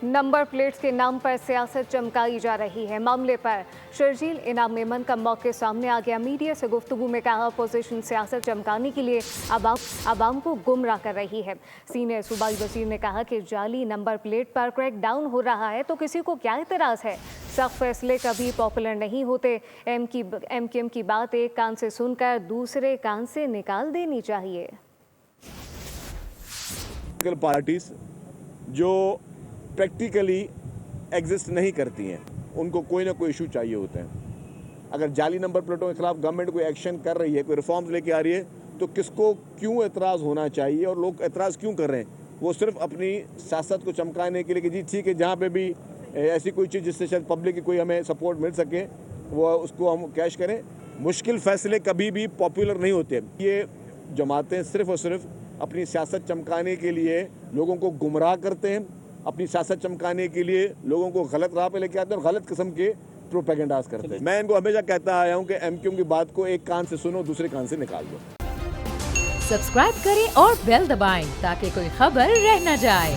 Number plates के नाम पर सियासत चमकाई जा रही है। मामले पर शर्जील इनाम मेमन का मौके सामने आ गया। मीडिया से गुफ्तगू में कहा, अपोजिशन सियासत चमकाने के लिए आवाम को गुमराह कर रही है। सीनियर सूबाई वजीर ने कहा कि जाली नंबर प्लेट पर क्रैक डाउन हो रहा है तो किसी को क्या इतराज है। सख्त फैसले कभी पॉपुलर नहीं होते। एम की बात एक कान से सुनकर दूसरे कान से निकाल देनी चाहिए। पार्टीज जो प्रैक्टिकली एग्जिस्ट नहीं करती हैं, उनको कोई ना कोई इशू चाहिए होते हैं। अगर जाली नंबर प्लेटों के खिलाफ गवर्नमेंट कोई एक्शन कर रही है, कोई रिफॉर्म्स लेके आ रही है, तो किसको क्यों एतराज़ होना चाहिए और लोग एतराज़ क्यों कर रहे हैं? वो सिर्फ अपनी सियासत को चमकाने के लिए कि जी ठीक है, जहाँ पे भी ऐसी कोई चीज़ जिससे शायद पब्लिक की कोई हमें सपोर्ट मिल सके वो उसको हम कैश करें। मुश्किल फैसले कभी भी पॉपुलर नहीं होते। ये जमातें सिर्फ और सिर्फ अपनी सियासत चमकाने के लिए लोगों को गुमराह करते हैं, अपनी सियासत चमकाने के लिए लोगों को गलत राह पे लेके आते हैं और गलत किस्म के प्रोपेगेंडास करते हैं। मैं इनको हमेशा कहता आया हूं कि एमक्यूएम की बात को एक कान से सुनो, दूसरे कान से निकाल दो। सब्सक्राइब करें और बेल दबाएं ताकि कोई खबर रह न जाए।